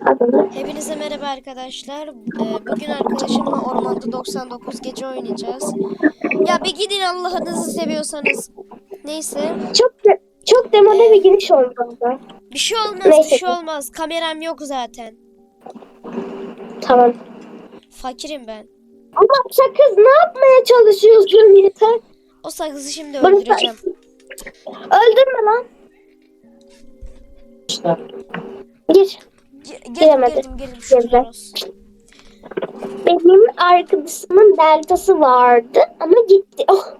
adını. Hepinize merhaba arkadaşlar. Bugün arkadaşımla Ormanda 99 gece oynayacağız. Ya bir gidin Allah'ınızı seviyorsanız. Neyse. Çok demode bir Ee, giriş oldu. Bir şey olmaz, bir Neyse şey olmaz. Kameram yok zaten. tamam. Fakirim ben. Ama sakız ne yapmaya çalışıyorsun yeter. O sakızı şimdi Burası öldüreceğim. öldürme lan. Gir. Girdim, Giremedi. girdim, girdim. Şükürler Girdi. olsun. Benim arkadaşımın deltası vardı ama gitti. Oh.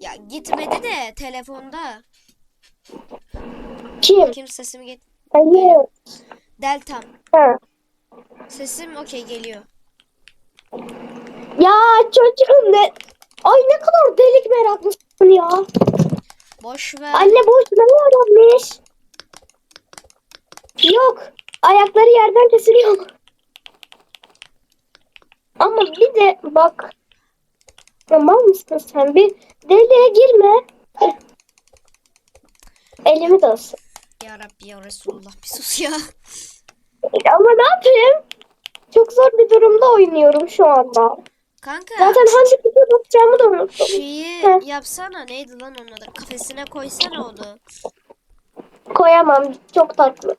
Ya gitmedi de telefonda. Kim? Bakayım sesim geliyor. Hayır. Deltam. Ha. Sesim okey geliyor. Ya çocuğum ne? Ay ne kadar delik meraklısın ya. Boş ver. Anne bu ne öğrenmiş? Yok. Ayakları yerden kesiliyor. Ama bir de bak. Tamam mısın sen? Bir deliğe girme. Elimi de ısır. Ya Rabbi ya Resulullah bir sus ya. Ama ne yapayım? Çok zor bir durumda oynuyorum şu anda. Kanka Zaten hangi tuşa basacağımı da unuttum. şeyi Heh, yapsana, neydi lan onun adı? Kafesine koysana onu. koyamam. Çok tatlı.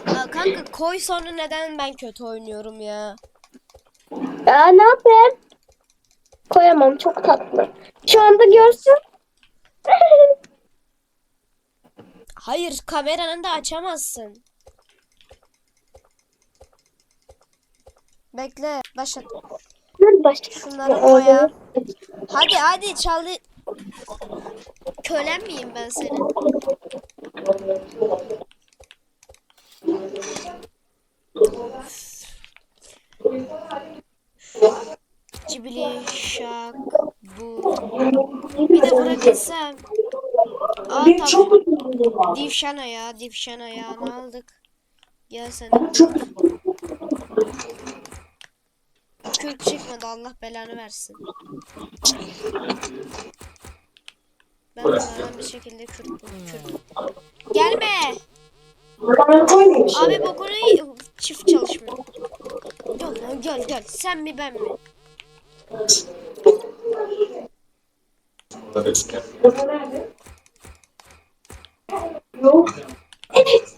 Aa, kanka koy, sonra neden ben kötü oynuyorum ya? Ya ne yapayım? Koyamam. Çok tatlı. Şu Ya anda Rabbi ya görsün. Resul- Hayır, kameranı da açamazsın. Bekle, başlat. Dur başka. Şunları boya. Hadi hadi çaldı. Kölen miyim ben senin? Cibili şak bu. Bir de vurabilsem. Aa tamam. Divşan ayağı, divşan ayağını aldık. Gel sen de kurt. Kürk çıkmadı, Allah belanı versin. Ben bunlardan bir şekilde kürk buldum. Kürk. Gelme! Abi bokunu çift çalışmıyor. Gel lan gel gel. Sen mi ben mi? Evet.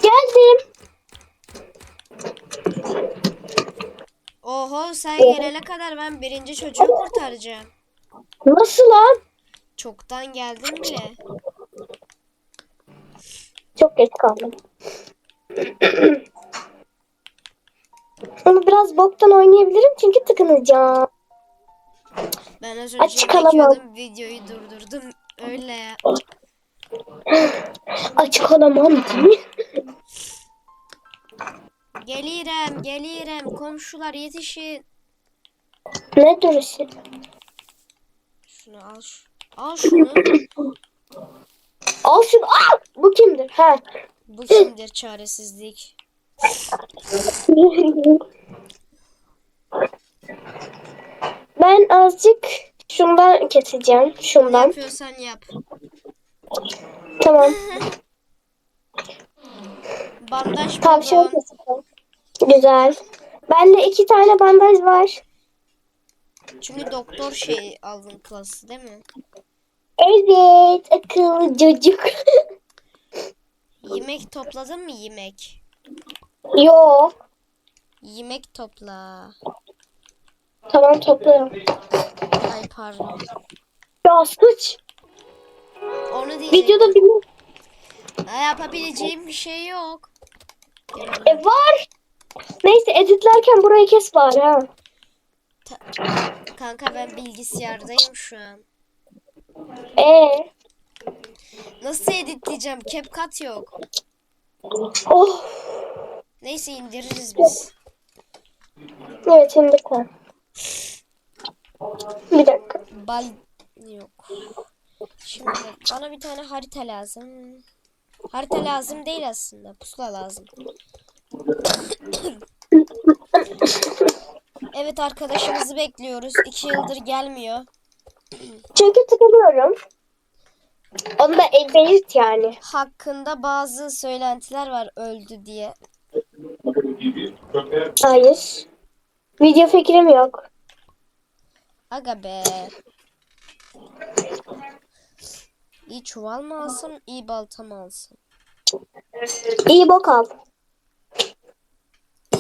Geldim. Oho, sen gelene kadar ben birinci çocuğu kurtaracağım. Nasıl lan? Çoktan geldim bile. Çok geç kaldım. Onu biraz boktan oynayabilirim çünkü tıkınacağım. Ben az önce Aç yemek kalamam. yiyordum, videoyu durdurdum. Öyle ya. Aç kalamam değil mi? Gelirim, gelirim. Komşular yetişin. Ne duruşu? Şunu al. Al şunu. Al şunu. Aa! Bu kimdir? Ha. Bu kimdir çaresizlik? Ben azıcık şundan keseceğim. Onu Şundan. yapıyorsan yap. Tamam. Bandaj Tavşan buldum. keseceğim. Güzel. Bende 2 tane bandaj var. Çünkü doktor şey aldın klası değil mi? Evet. Akıllı çocuk. Yemek topladın mı yemek? Yo. Yemek topla. Tamam toplarım. Ay pardon. Ya sıç. Onu Videoda diyecektim. bir Yapabileceğim bir şey yok. var. Neyse editlerken burayı kes bari ha. Kanka ben bilgisayardayım şu an. Ee. Nasıl editleyeceğim? CapCut yok. Oh. Neyse indiririz biz. Evet şimdi koy. Bir dakika. Bal yok. Şimdi bana bir tane harita lazım. Harita lazım değil aslında. Pusula lazım. Evet, arkadaşımızı bekliyoruz. 2 yıldır gelmiyor. Çünkü tıklıyorum. Onu da belirt yani. Hakkında bazı söylentiler var öldü diye. Hayır. Video fikrim yok. Aga be. İyi çuval mı alsın, iyi balta mı alsın? İyi bok al.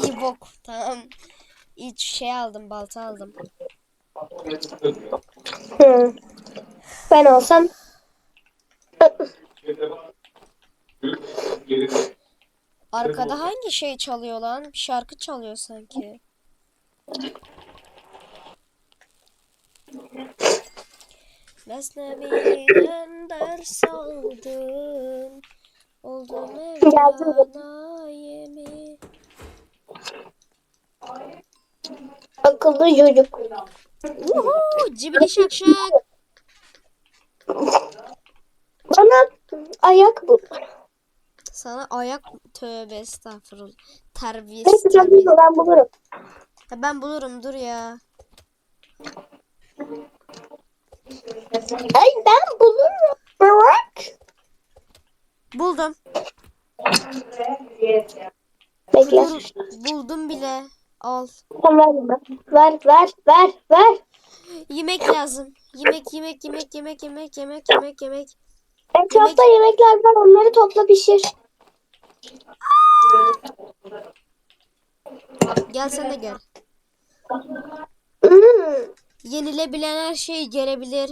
İyi bok. Tamam. İyi şey aldım, balta aldım. Hı. Ben olsam Arkada hangi şey çalıyor lan? Bir şarkı çalıyor sanki. Mesnevi'den ders aldım. Oldu geldim. Mevlana yemin. Akıllı çocuk. Uhu, cibili şak şak. Bana ayak bul. Sana ayak tövbe estağfurullah. Neyse Terbiyesiz sen terbiyesiz. bulma, ben bulurum. Ya ben bulurum dur ya. Ay ben bulurum. Bırak. Buldum. Bekle. Buldum bile. Al. Tamam ver bana. Ver. Yemek lazım. Yemek. Yemek. Etrafta yemekler var, onları topla pişir. Gel sen de gel. Hmm. Yenilebilen her şey gelebilir.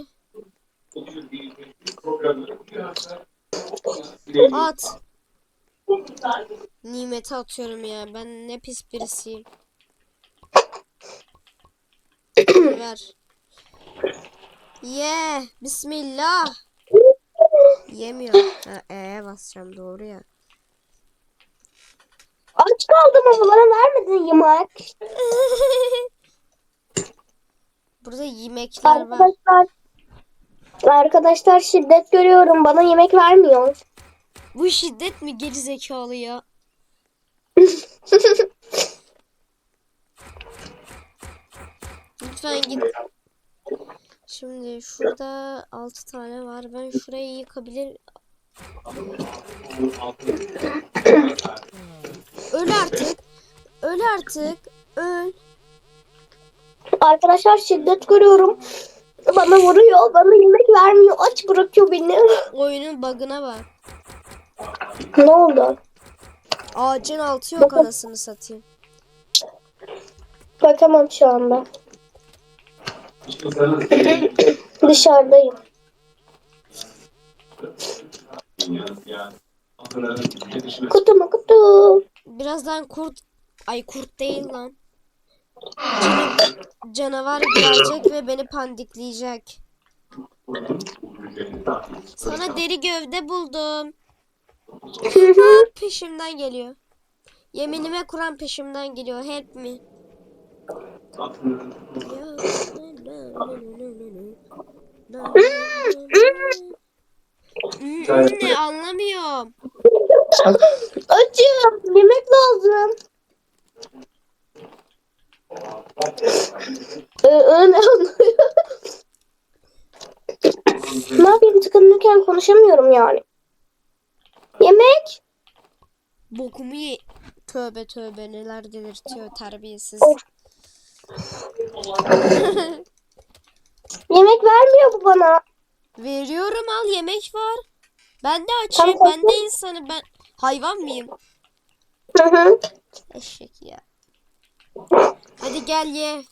At. Nimete atıyorum ya. Ben ne pis birisiyim. Ver. Ye. Bismillah. Yemiyorum. Ha, basacağım doğru ya. Aç kaldım ama bana vermedin yemek. Burada yemekler var. Arkadaşlar şiddet görüyorum. Bana yemek vermiyor. Bu şiddet mi gerizekalı ya? Lütfen git. Şimdi şurada 6 tane var. Ben şurayı yıkabilir. Öl artık. Öl artık. Öl. Arkadaşlar şiddet görüyorum. Bana vuruyor. Bana yemek vermiyor. Aç bırakıyor beni. Oyunun bug'ına bak. Ne oldu? Ağacın altı yok anasını satayım. Bakamam şu anda. Dışarıdayım. Kutu mu kutu? Birazdan kurt. Ay kurt değil lan. Canavar gelecek ve beni pandikleyecek. Sana deri gövde buldum. Ha, peşimden geliyor. Yeminime Kur'an peşimden geliyor. Help me. Ne anlamıyorum. Açım. Yemek lazım. Ne anlıyor? Ne yapayım, tıkınırken konuşamıyorum yani. Yemek. Bokumu ye. Tövbe tövbe neler delirtiyor terbiyesiz. Of. Yemek vermiyor bu bana. Veriyorum al yemek var. Ben de açım. Tamam, Ben de insanım. Ben hayvan mıyım? Hı hı. Eşek ya. Hadi gel ye.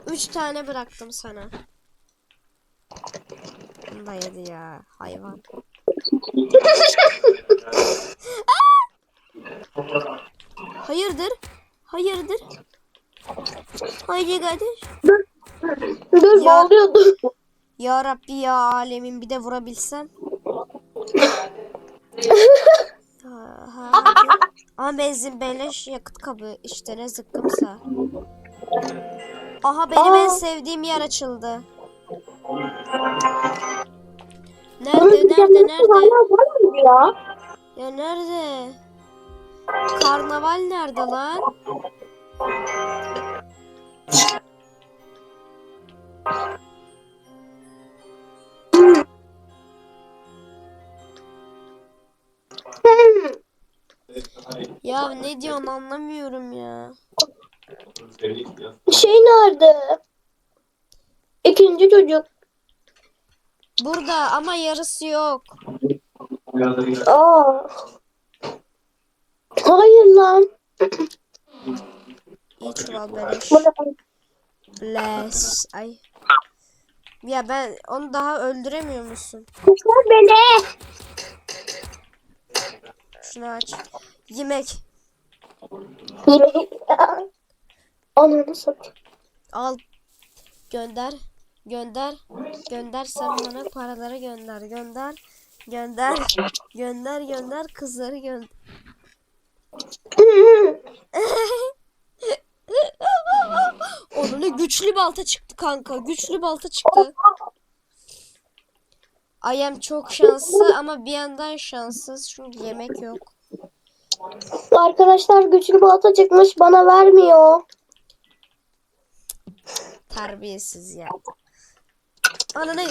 3 tane bıraktım sana. Bunu da yedi ya. Hayvan. Hayırdır? Hayırdır? Haydi kardeş. Dur Ya, boğuluyordum. ya Rabbi ya alemin bir de vurabilsem. Hadi. Ama benzin beleş yakıt kabı işte ne zıkkımsa. Aha benim en sevdiğim yer açıldı. Nerede? Hala var mı ya? Ya nerede? Karnaval nerede lan? Ya ne diyorsun anlamıyorum ya. Şey nerede? İkinci çocuk. Burada ama yarısı yok. Aa. Hayır lan. İyi çuval Bu beleş. ne? Bless. Ay. Ya ben onu daha öldüremiyor musun? Kuşlar beni. Şunu aç. Yemek. Ananı satayım. Al. Gönder. Gönder. Gönder sen bana paraları gönder. Gönder. Gönder. Gönder gönder kızları gönder. Onun ne güçlü balta çıktı kanka. Güçlü balta çıktı. Ayem çok şanslı ama bir yandan şanssız çünkü yemek yok. Arkadaşlar güçlü balta çıkmış bana vermiyor. Terbiyesiz ya. Ananı.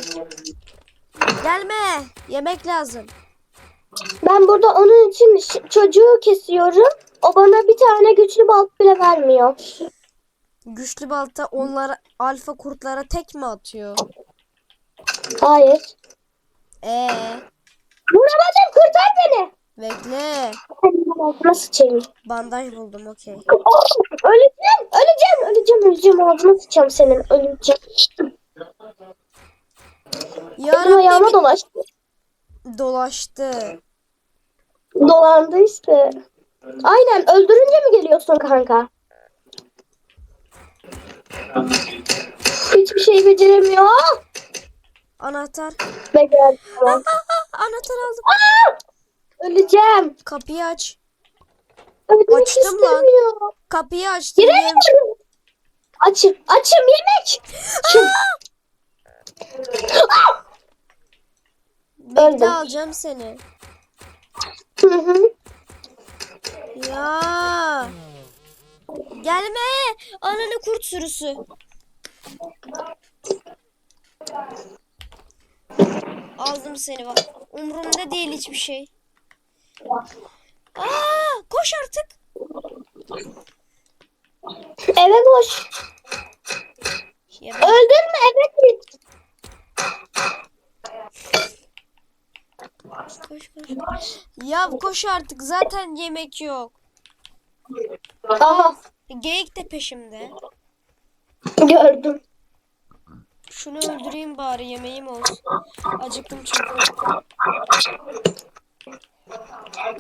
Gelme. Yemek lazım. Ben burada onun için çocuğu kesiyorum. O bana bir tane güçlü balta bile vermiyor. Güçlü balta onlara alfa kurtlara tek mi atıyor? Hayır. Vuramadım, kurtar beni. Bekle. Ağzına sıçayım. Bandaj buldum okey. Öleceğim. Ağzına sıçacağım senin. Öleceğim. Elim ayağıma Yarabbim dolaştı. dolaştı. Dolandı işte. Aynen, öldürünce mi geliyorsun kanka? Hiçbir şey beceremiyor. Anahtar. Becerdim tamam. Anahtar aldım. Öleceğim. Kapıyı aç. Ölmek Açtım lan. istemiyor. Kapıyı açtım. Giremiyorum. Açım yemek. Bekle Öldüm. alacağım seni. Hı hı. Ya. Gelme. Ananı kurt sürüsü. Aldım seni bak. Umurumda değil hiçbir şey. Koş artık. Eve koş. Ya ben... Öldürme, eve git. Koş. Ya koş artık zaten yemek yok. Aha, Geyik de peşimde. gördüm. Şunu öldüreyim bari yemeğim olsun. Acıktım çünkü.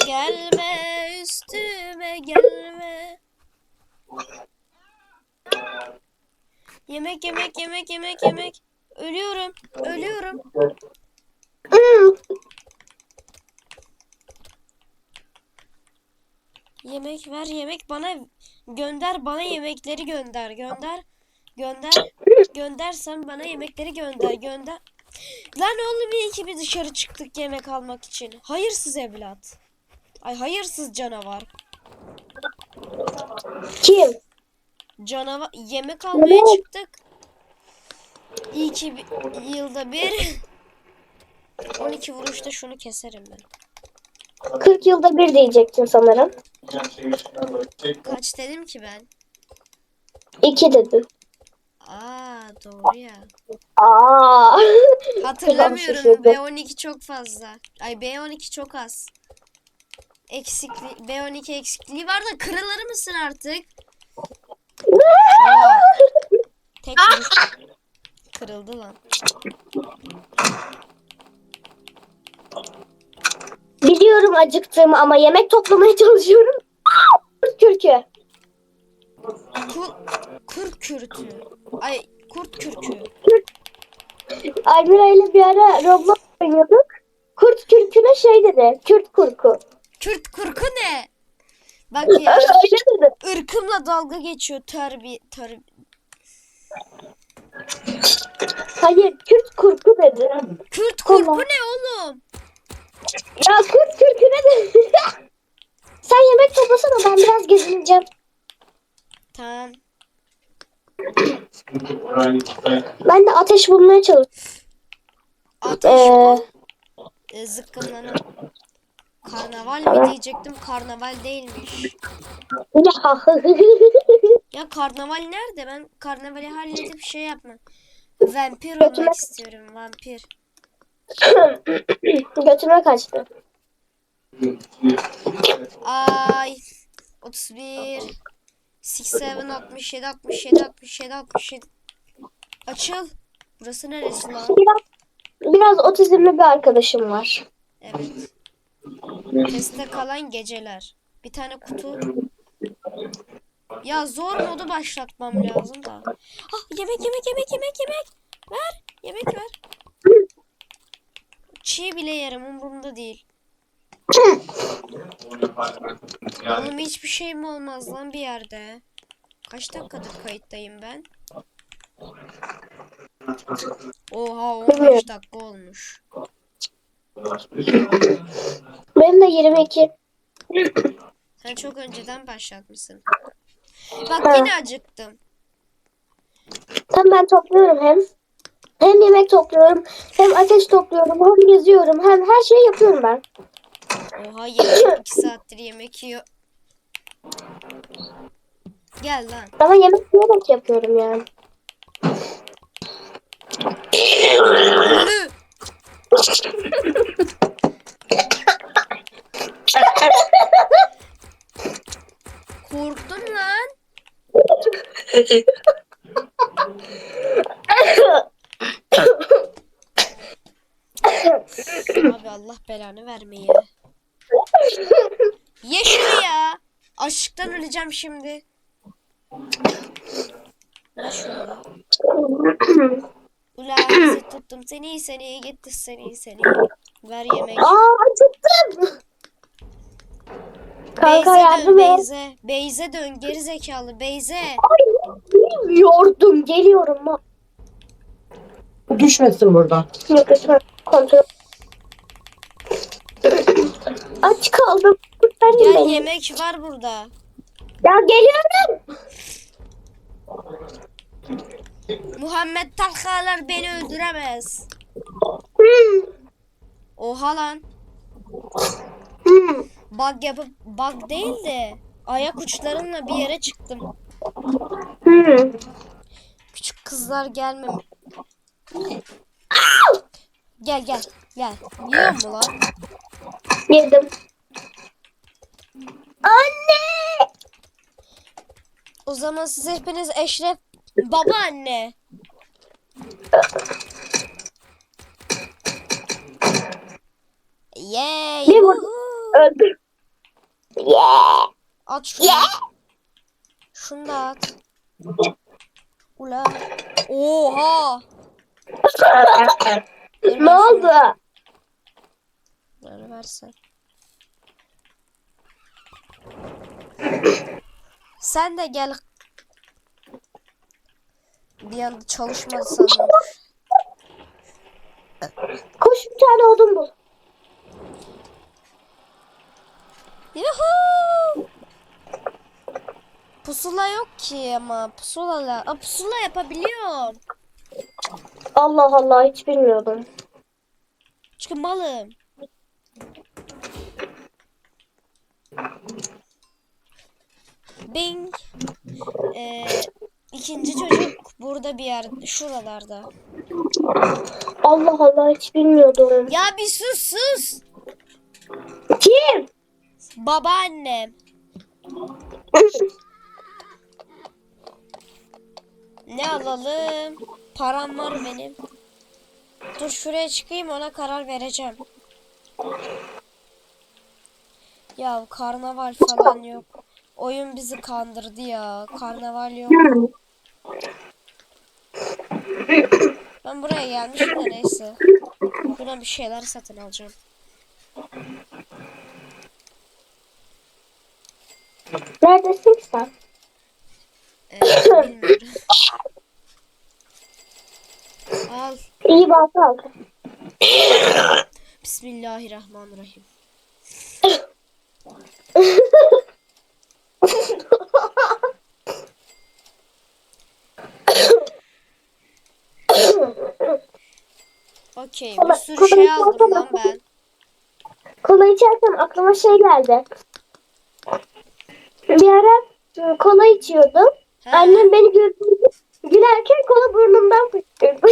Gelme üstüme gelme. Yemek. Ölüyorum. Hmm. Yemek ver yemek bana gönder bana yemekleri gönder. Göndersen bana yemekleri gönder. Lan oğlum iyi ki bir dışarı çıktık yemek almak için. Hayırsız evlat. Ay hayırsız canavar. Kim? Canavar yemek almaya çıktık. İyi ki yılda bir 12 vuruşta şunu keserim ben. 40 yılda bir diyecektin sanırım. Kaç dedim ki ben? 2 dedin. Doğru ya. Aa. Hatırlamıyorum. şaşırdım. B12 çok fazla. Ay B12 çok az. B12 eksikliği var da kırılır mısın artık? Tek vuruş. Kırıldı lan. Biliyorum acıktığımı ama yemek toplamaya çalışıyorum. Kürkü. Kurt kürtü. Ay kurt kürkü. Almira ile bir ara Roblox oynuyorduk. Kurt kürküne şey dedi. Kürt kurku. Kürt kurku ne? Bak ya. Öyle dedi. Irkımla dalga geçiyor terbi. Hayır, Kürt kurku dedi. Kürt kurku Allah. ne oğlum? Ya kurt kürküne dedi. Sen yemek toplasana, ben biraz gezineceğim. Tamam. Ben de ateş bulmaya çalışıyorum. Ateş bu. Zıkkımlanın. Karnaval mi diyecektim, karnaval değilmiş. Ya karnaval nerede? Ben karnavali halledip şey yapmam. Vampir Götüme, olmak istiyorum, vampir. götüme kaçtı. Ay 31 67 67 67 67 67. Açıl. Burası neresi lan? Biraz otizmli bir arkadaşım var. Evet. Teste kalan geceler. Bir tane kutu. Ya zor modu başlatmam lazım da. Ah, yemek. Ver. Yemek ver. Çiğ bile yerim, umurumda değil. Oğlum hiçbir şey mi olmaz lan bir yerde? Kaç dakikadır kayıttayım ben? Oha, Bilmiyorum. 15 dakika olmuş. Benim de 22. Sen çok önceden başlatmışsın. Bak Ha. yine acıktım. Tam ben topluyorum hem. Hem yemek topluyorum, hem ateş topluyorum, hem geziyorum, hem her şeyi yapıyorum ben. Oha, yemişim 2 saattir yemek yiyor. Gel lan. Ama yemek yiyerek yapıyorum yani. Ölü. Korktum lan. Abi Allah belanı vermeye. Ye şunu ya. Açlıktan öleceğim şimdi. Ver şunu da. Ulan bizi tuttum seni gitti seni. Ver yemek. Aa, acıktım. Kanka Beyze dön yardım et. Beyze. Beyze dön geri zekalı Beyze. Ay, bilmiyordum. Geliyorum. Düşmesin buradan. Yok, lütfen kontrol. Aç kaldım. Kurtarın Gel, beni. yemek var burada. Ya geliyorum. Muhammed Talhalar beni öldüremez. Hmm. Oha lan. Hmm. Bug yapıp bug değil de ayak uçlarımla bir yere çıktım. Hmm. Küçük kızlar gelmem. Gel. Yiyor mu lan? Yedim. Anne. O zaman siz hepiniz Eşref babaanne. Yay. Bir vur. Woohoo. Öldüm. Yeah. At şunu. Şunu da at. Ula. Oha. Dur Ne ben şunu- oldu? Böyle versen. Sen de gel. Bir anda çalışmadı sandım. Koş, bir tane odun bul. Yuhuu. Pusula yok ki ama pusula yapabiliyorum. Allah Allah, hiç bilmiyordum. Çünkü malım. Bing. İkinci çocuk burada bir yer, şuralarda. Allah Allah, hiç bilmiyordum. Ya bir sus. Kim? Babaannem. Ne alalım? Param var benim. Dur şuraya çıkayım, ona karar vereceğim. Ya karnaval falan yok. Oyun bizi kandırdı ya. Karnaval yok. Ben buraya gelmişim de neyse. Buradan bir şeyler satın alacağım. Neredesin ki sen? Bilmiyorum. Al. İyi bak al. Bismillahirrahmanirrahim. Okey. Bir sürü şey aldım lan ben. Kola içerken aklıma şey geldi. Bir ara kola içiyordum. Ha? Annem beni gördüğünde gülerken kola burnumdan fışkırdı.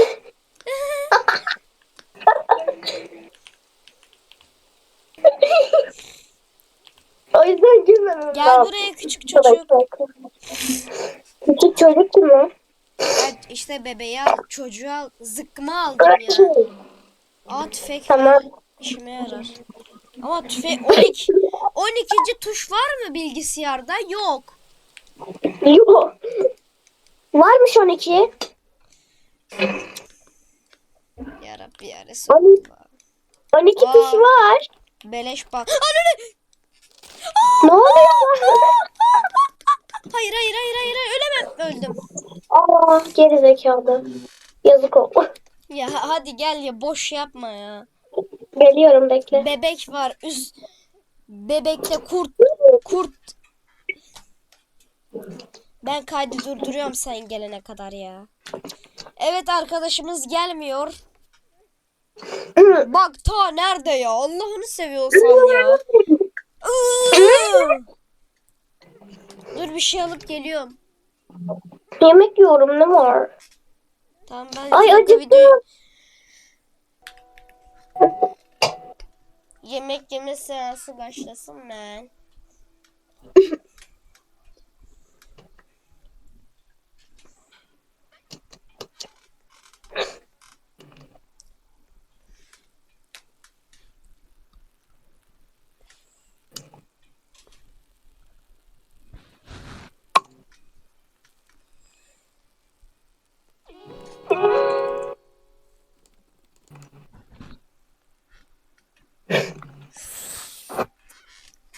O yüzden gülmemem Gel lazım. buraya küçük çocuk. Küçük çocuk mu? Evet işte bebeği al, çocuğu al. Zıkkımı aldım ya. Aa tüfek ver. Tamam. İşime yarar. Ama tüfek 12. tuş var mı bilgisayarda? Yok. Yok. Varmış 12. Ya Rabbi ya 12, Resulallah. 12 tuş Aa. var. Beleş bak. Anne! Ne oluyor? Hayır hayır hayır hayır hayır. Ölemem. Öldüm. Aa, geri zekalı. Yazık oldu. Ya hadi gel ya boş yapma ya. Geliyorum, bekle. Bebek var. Bebekte kurt. Ben kaydı durduruyorum sen gelene kadar ya. Evet arkadaşımız gelmiyor. Bak ta nerede ya? Allah'ını seviyorsan ya. Dur bir şey alıp geliyorum. Yemek yiyorum, ne var? Tamam ben Ay, bir dakika acıktım. videoyu... Yemek yeme seansı başlasın ben.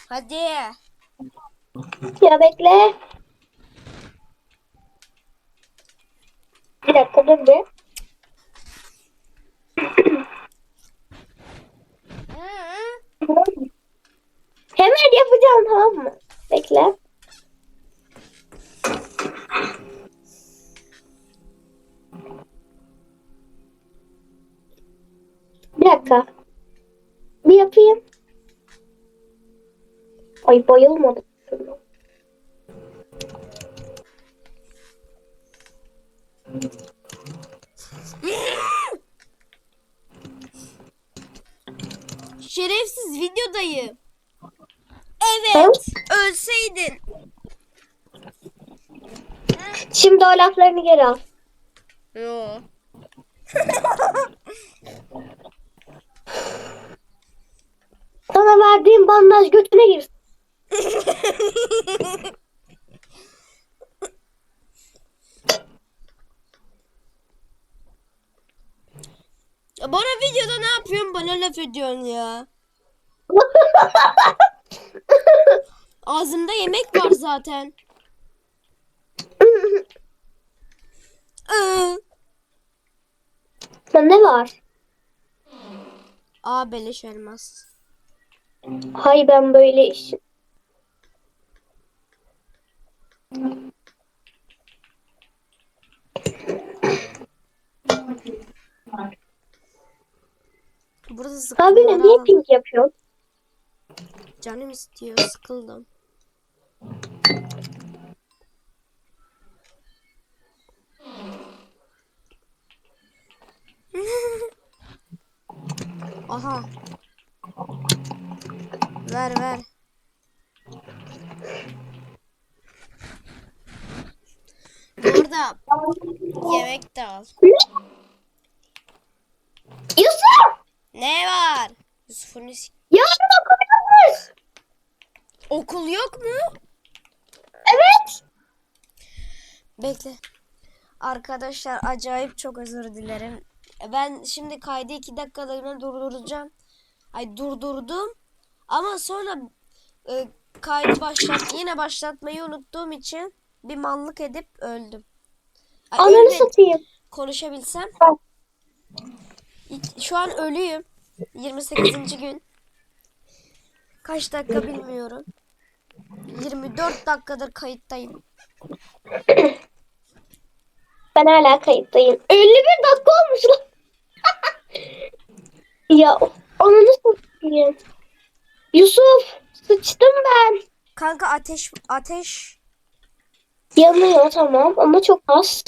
Hadi. Ya bekle. Bir dakika, dur bir. Hemen yapacağım, tamam mı? Bekle. Bir dakika. Bir yapayım. Ay, bayılmadım. Şerefsiz videodayım. Ha? Evet. Ölseydin. Şimdi o laflarını geri al. Yo. Sana verdiğim bandaj götüne girsin. Bana videoda ne yapıyorsun? Bana laf ediyorsun ya. Ağzımda yemek var zaten. Sen ne var? Aa beleş elmas. Hay, ben böyle iş. Burada Abi, zıkkımları niye al. pink yapıyorsun? Canım istiyor. Sıkıldım. Aha. Ver ver. Burada yemek de al. Yusuf! Ne var? Yusuf'un Yarın okuyacağız. okul yok mu? Evet. Bekle. Arkadaşlar acayip çok özür dilerim. Ben şimdi kaydı 2 dakikalığına durduracağım. Ay durdurdum. Ama sonra kaydı yine başlatmayı unuttuğum için bir mallık edip öldüm. Ay, Ananı ölmedim. satayım. Konuşabilsem. Bak. Şu an ölüyüm. 28. gün. Kaç dakika bilmiyorum. 24 dakikadır kayıttayım. Ben hala kayıttayım. 51 dakika olmuş lan. Ya, ananı satayım. Yusuf sıçtım ben. Kanka ateş. Yanıyor tamam ama çok az.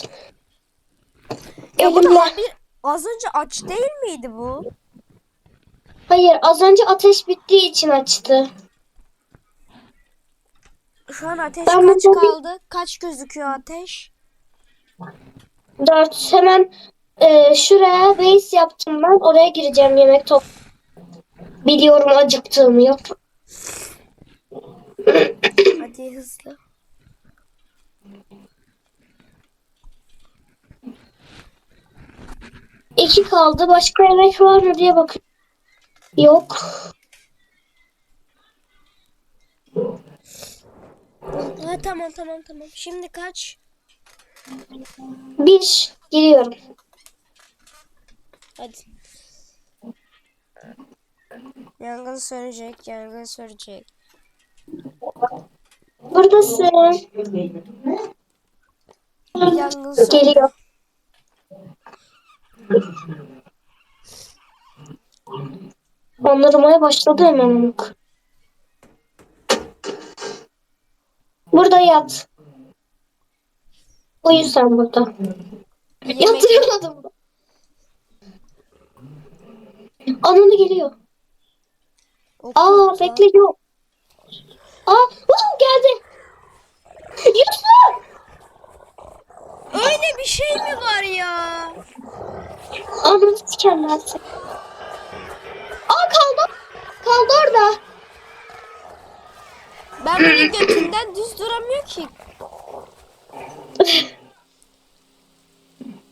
Ya bu da Elimle. az önce aç değil miydi bu? Hayır az önce ateş bittiği için açtı. Şu an ateş Ben kaç burada bir kaldı? Kaç gözüküyor ateş? 4 hemen şuraya base yaptım ben. Oraya gireceğim yemek top. Biliyorum acıktığımı yok. Hadi hızlı. İki kaldı. Başka yemek var mı diye bakıyorum. Yok. Ha, tamam. Şimdi kaç? Bir giriyorum. Hadi. Yangın sönecek. Buradasın. Yangın söndü. Geliyor. Anlamaya başladı hemen. Burada yat. Uyu sen burada. Yemek Yatıramadım. Ananı geliyor. okulda. Bekle yok. Geldi. Yusuf. Öyle bir şey mi var ya? Ananı sikerler seni. Kaldı. Kaldı orada. Ben bunun götünden düz duramıyor ki.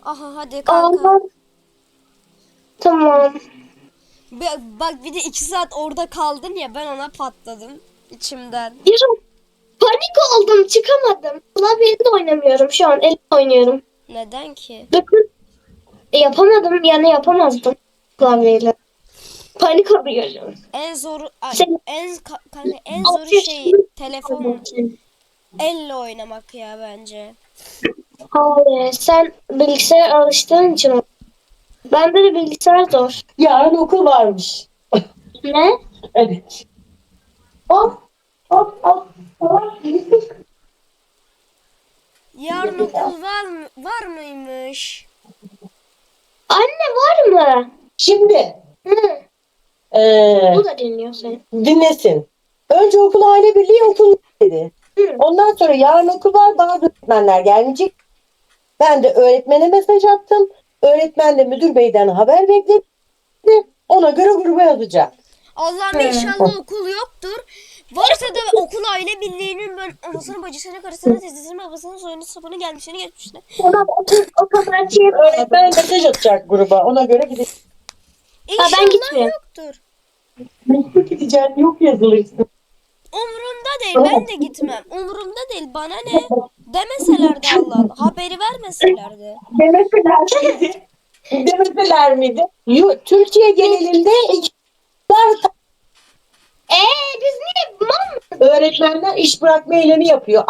Aha hadi kanka. Allah. Tamam. Bak bir de 2 saat orada kaldın ya, ben ona patladım içimden. Yarım panik oldum. Çıkamadım. Klavyeyle oynamıyorum şu an. Elle oynuyorum. Neden ki? Bakın. Yapamadım. Yani yapamazdım klavyeyle. Panik oluyorum. En zoru Sen- kanka en Altı zoru şey yaşında telefon elle oynamak ya bence. Hayır, sen bilgisayar alıştığın için o. Bende de bilgisayar zor. Yarın okul varmış. Ne? Evet. Hop hop hop. hop. Yarın okul var mıymış? Anne var mı? Şimdi Hı, eee, bu da dinliyor seni. dinlesin. Önce okul aile birliği okul dedi. Hı. Ondan sonra yarın okul var, bazı öğretmenler gelmeyecek. Ben de öğretmene mesaj attım. Öğretmen de müdür beyden haber bekledi. Ona göre gruba yazacak. Allah'ım Hı. inşallah okul yoktur. Varsa da okul aile birliğinin böyle anasını bacısını karısını teyzesini babasını soyunu sapını gelmişini geçmişini. Tamam, o kadar şey. Öğretmen mesaj atacak gruba. Ona göre gidecek. Ben İnşallah gitmiyorum. yoktur. Nasıl gideceksin? Yok yazılırsın. Umurumda değil, ben de gitmem. Umurumda değil, bana ne? Demeselerdi Allah Allah. Haberi vermeselerdi. Demeseler miydi? Türkiye genelinde Biz niye mal mı? öğretmenler iş bırakma eylemi yapıyor.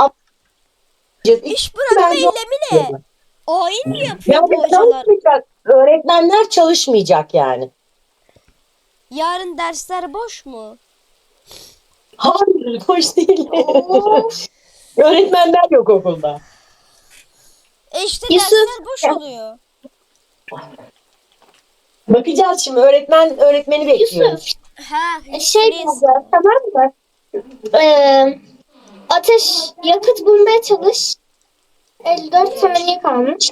İş bırakma Bence- eylemi ne? Ayin mi yapıyor Yani bu hocalar? çalışmayacak. Öğretmenler çalışmayacak yani. Yarın dersler boş mu? Hayır, hoş değil. Of. Öğretmenler yok okulda. İşte Yusuf. dersler boş oluyor. Bakacağız şimdi. Öğretmeni bekliyoruz. Yusuf. Ha, Şey neyse. yapacağız, tamam mı? Ateş yakıt bulmaya çalış. 54 saniye kalmış.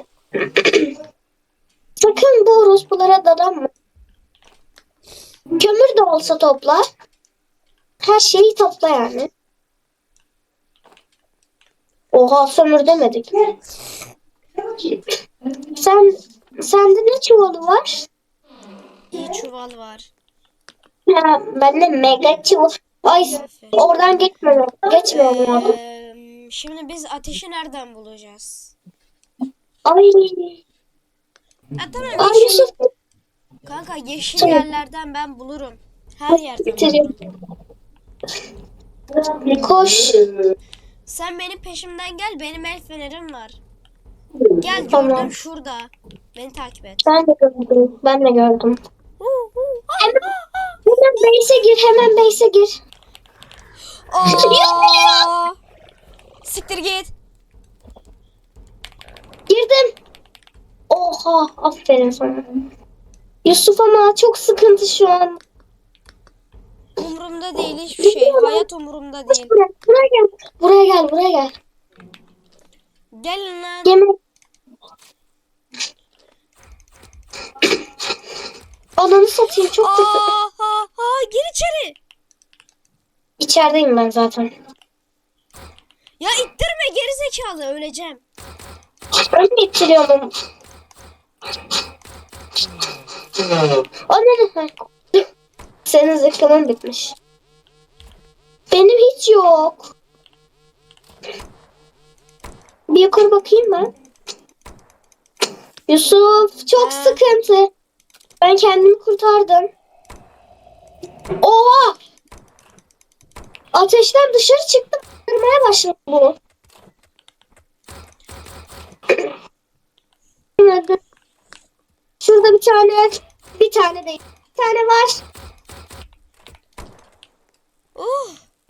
Sakın bu orospulara dadanma. Kömür de olsa topla. Her şeyi topla yani. Oha sömür demedik. Sende ne çuvalı var? İyi çuval var. Ya, bende mega çuval. Ay oradan geçmeyelim abi. Şimdi biz ateşi nereden bulacağız? Ay. Ha, tamam Ay yeşil. Yusuf. Kanka yeşil yerlerden ben bulurum. Her yerden bulurum. Koş. Sen benim peşimden gel, benim el fenerim var. Gel, Tamam. gördüm şurada. Beni takip et. Ben de gördüm. Ben de gördüm. Hu, hu. Hemen base'e gir. Hemen base'e gir. Aa! Siktir git. Girdim. Oha, aferin sana. Yusuf ama çok sıkıntı şu an. Umurumda değil hiçbir şey. Geliyorum. Hayat umurumda Koş değil. buraya. Buraya gel. Buraya gel. Buraya gel. Gelin lan. Yemek. Ananı satayım, çok kötü. Gir içeri. İçerideyim ben zaten. Ya ittirme gerizekalı öleceğim. Ben mi ittiriyorum? O ne? Senin zıkkımın bitmiş. Benim hiç yok. Bir yukarı bakayım ben. Yusuf çok Ha. sıkıntı. Ben kendimi kurtardım. Oha! Ateşten dışarı çıktım. Kırmaya başladı bu. Şurada bir tane değil. Bir tane var.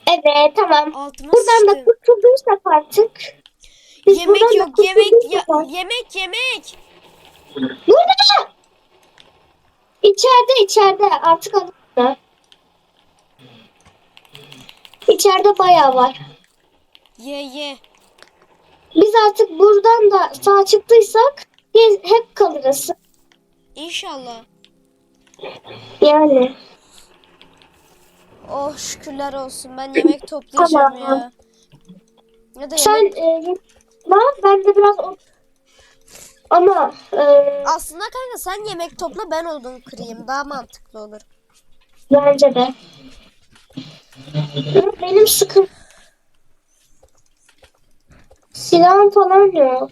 Evet, tamam. Altıma Buradan da sıçtım. kurtulduysak artık. Biz Yemek buradan da yok yemek kurtulduysak- yemek. Burada! İçeride artık alın. İçeride bayağı var. Ye. Biz artık buradan da sağ çıktıysak hep kalırız. İnşallah. Yani. Oh şükürler olsun. Ben yemek toplayacağım Tamam. ya. Ya da Sen yemek... ben de biraz ama Aslında kanka sen yemek topla ben odun kırayım. Daha mantıklı olur. bence de. Benim silahım falan yok.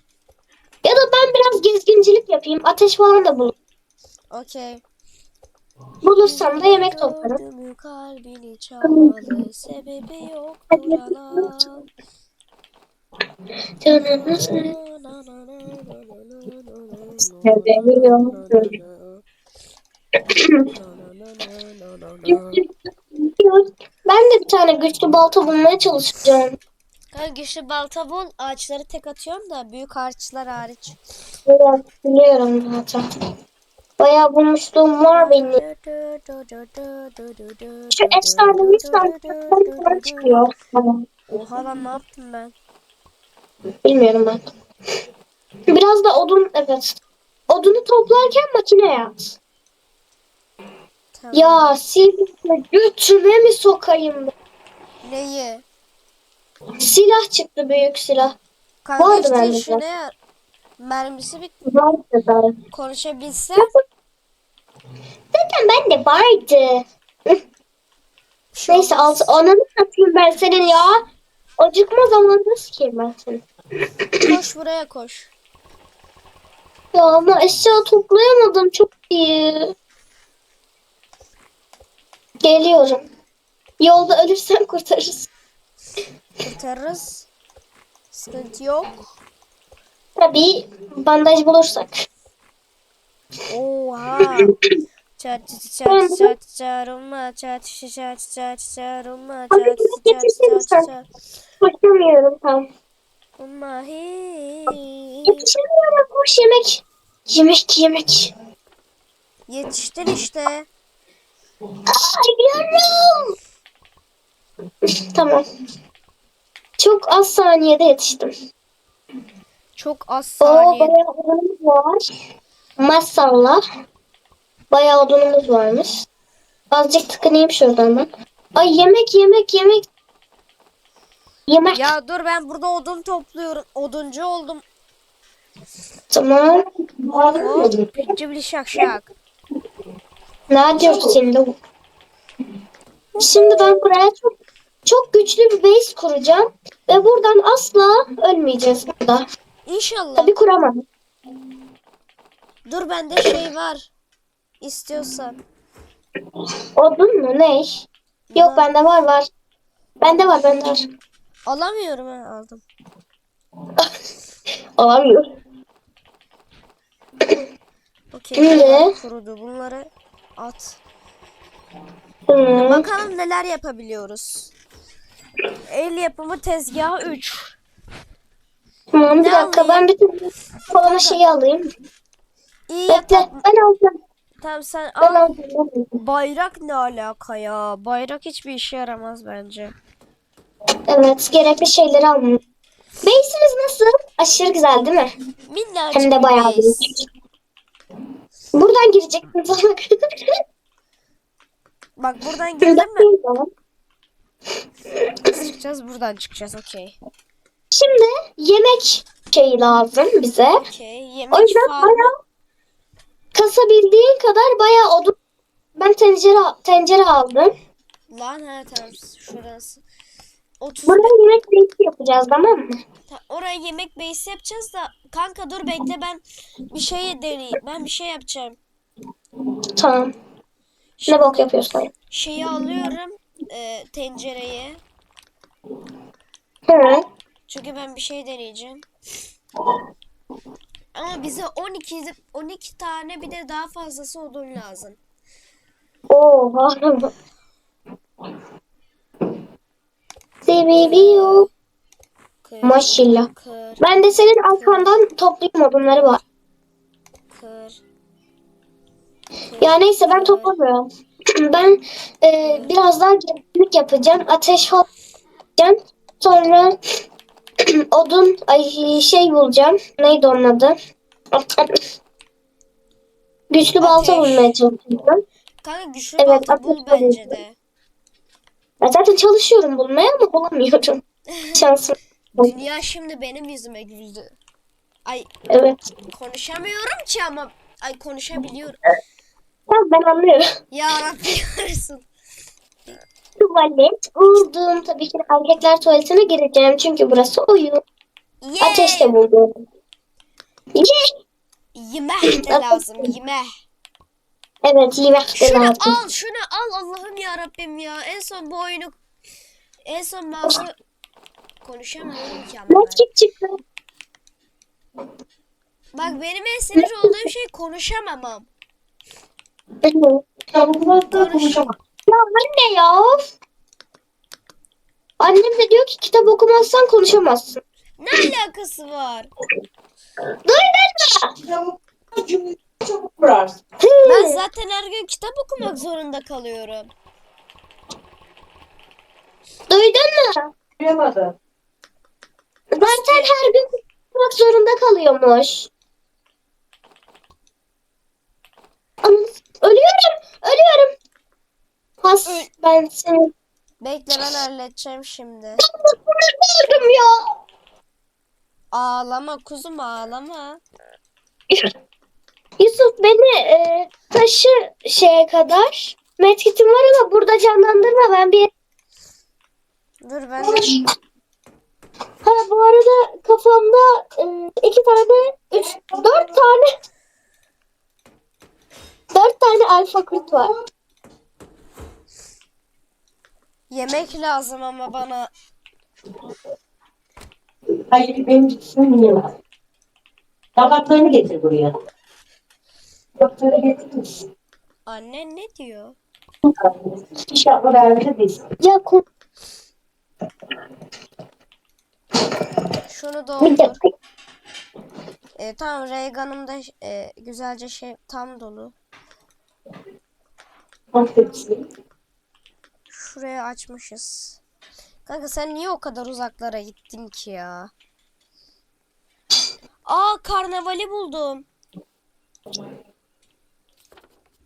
Ya da ben biraz gezgincilik yapayım. Ateş falan da Okey. bulursam da yemek toplarım. Gördüğümü kalbini çalmalı. Sebebi yoktur alan. Canımız Ben de bir tane güçlü balta bulmaya çalışacağım. Kanka güçlü balta bul. Ağaçları tek atıyorum da büyük ağaçlar hariç. Evet, biliyorum zaten. Bayağı bulmuşluğum var benim. Şu efsanevi sanatlar falan çıkıyor. Tamam. Oha lan ne yaptım ben? Bilmiyorum ben. Biraz da odun, evet. Odunu toplarken makineye at. Tamam. Ya silahı götüme mi sokayım ben? Neyi? Silah çıktı, büyük silah. Kanka Vardı işte bende şu ne? Mermisi bir Vardı da. konuşabilsem. Zaten bende vardı. Bir şey Neyse olmaz. ananı satayım ben senin ya. Acıkma zamanını sikeyim ben seni. Koş buraya koş. Ya ama eşya toplayamadım, çok iyi. Geliyorum. Yolda ölürsem kurtarırız. Kurtarırız. Sıkıntı yok. Tabii bandaj bulursak. Oha. Çat çat çat çarılma çat çat çat çarılma Abi çat yemek çat getirsene çat sen. çat. Koşamıyorum tam. Umahi. Yetişemiyorum, koş yemek. Yemek. Yetiştin işte. Ay biliyorum. Tamam. Çok az saniyede yetiştim. Çok az Oo, saniye. bayağı odunumuz var. Maşallah. Bayağı odunumuz varmış. Azıcık tıkınayım şuradan ben. Ay yemek. Yemek. Ya dur ben burada odun topluyorum. Oduncu oldum. Tamam. Hop. Cibli şak şak. Ne diyorsun şimdi? Şimdi ben buraya çok güçlü bir base kuracağım. Ve buradan asla ölmeyeceğiz burada. İnşallah. Tabii kuramam. Dur bende şey var. İstiyorsan. Odun mu? Ne? Yok bende var. Bende var. Alamıyorum ha aldım. Alamıyor. Okey Şimdi- bunlar kurudu. Bunları at. Hı. Bakalım neler yapabiliyoruz. El yapımı tezgahı 3. Tamam, bir Ne dakika, alayım? ben bir tane falan Kanka, şeyi alayım. iyi Bekle, yatak. ben alacağım. Tamam sen Ben al. alacağım. Bayrak ne alaka ya? Bayrak hiçbir işe yaramaz bence. Evet, gerekli şeyleri almam. Base'imiz nasıl? Aşırı güzel değil mi? Hem Minnacık de bir bayağı büyük. base. Buradan gireceksin salak. Bak buradan girdim mi? Bakayım. Nasıl çıkacağız? Buradan çıkacağız. Okey. Şimdi yemek şeyi lazım bize. Okey. O Yemek yüzden farmı. bayağı kasabildiğin kadar bayağı odun. Ben tencere aldım. Lan ha tamam. Şurası. 30 Buraya yemek base yapacağız, tamam mı? Oraya yemek base yapacağız da kanka dur bekle ben bir şey deneyeyim. Ben bir şey yapacağım. Tamam. Ne bok Şimdi yapıyorsun? şeyi alıyorum tencereyi. Hı. Çünkü ben bir şey deneyeceğim. Ama bize 12 tane bir de daha fazlası odun lazım. Oha. Seviyor. Kır, Maşallah. kır, Ben de senin kır, arkandan toplayayım odunları var. kır, Ya neyse, ben kır. toplamıyorum. Ben biraz daha gemlik yapacağım. Ateş falan yapacağım. Sonra odun şey bulacağım. Neydi onun adı? Güçlü balta bulmaya Ateş. çalışıyorum. Kanka güçlü Evet, balta ateş bul bence bulacağım. de. Ya zaten çalışıyorum bulmaya ama bulamıyorum. Şansım. Dünya şimdi benim yüzüme güldü. Ay Evet. konuşamıyorum ki ama ay konuşabiliyorum. Tamam, ben anlıyorum. Ya Rabbi yarısın. Tuvalet buldum. Tabii ki de erkekler tuvaletine gireceğim. Çünkü burası oyun. Ateş de Ye. buldum. Ye! Yemek de lazım. Yemek. Evet, yemek de Şunu lazım. al, şunu al Allah'ım ya Rabbim ya. En son mouse'u konuşamıyorum ki ama ben. Mescit çıktı. Bak benim en sinir olduğum şey konuşamamam. Tavuklarla Konuş. konuşamam. Ya anne ya. Annem de diyor ki kitap okumazsan konuşamazsın. Ne alakası var? Duydun mu? Cümleyi çabuk kurarsın. Ben zaten her gün kitap okumak zorunda kalıyorum. Duydun mu? Duyamadım. Zaten her gün okumak zorunda kalıyormuş. Ölüyorum. Ölüyorum. Has, Öl. ben seni Bekle ben halledeceğim şimdi. öldüm ya. Ağlama kuzum ağlama. Yusuf, beni taşı şeye kadar. Medkitim var ama burada canlandırma, ben bir... Dur ben de. Ha, bu arada kafamda iki tane, dört tane alfa kurt var. Yemek lazım ama bana. Hayır benim cismim yiyemez. Tabaklarını getir buraya. Tabakları getirir misin? Annen ne diyor? İnşallah vermedi biz. Ya Şunu bir doldur. dakika. Tamam Reygan'ım da güzelce şey tam dolu. Affetsin. Şuraya açmışız. Kanka sen niye o kadar uzaklara gittin ki ya? Aa karnavali buldum.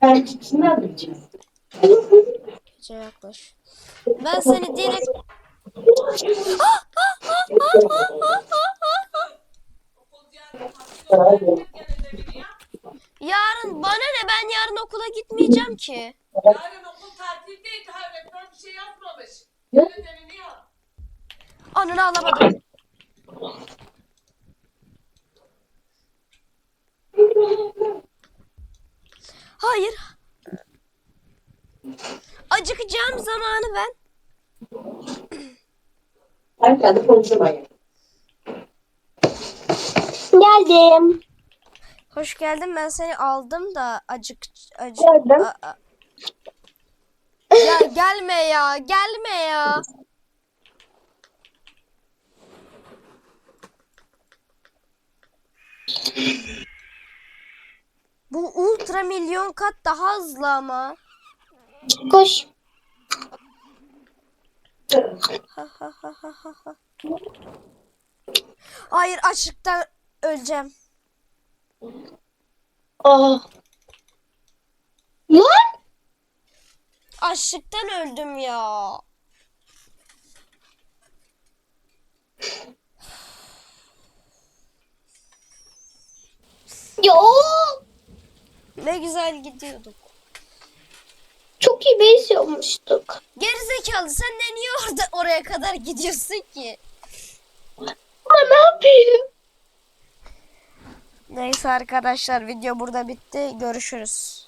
Ben cismini alacağım. Gece yaklaş. Ben seni direkt... Yarın bana ne, ben yarın okula gitmeyeceğim ki. Yarın okul tatil değil. Öğretmen bir şey yazmamış. Ödevini yap. Ananı alamadım. Hayır. Acıkacağım zamanı ben. Ben kendi konuşamayım. Geldim. Hoş geldin, ben seni aldım da acık Gördüm. Ya gelme ya. Gelme ya. Bu ultra milyon kat daha hızlı ama. Koş. Hayır, açlıktan öleceğim. Aa. Lan! Açlıktan öldüm ya. Ya Ne güzel gidiyorduk. çok iyi base yapmıştık. Gerizekalı, sen de niye oraya kadar gidiyorsun ki? Ama ne yapayım? Neyse arkadaşlar, video burada bitti. Görüşürüz.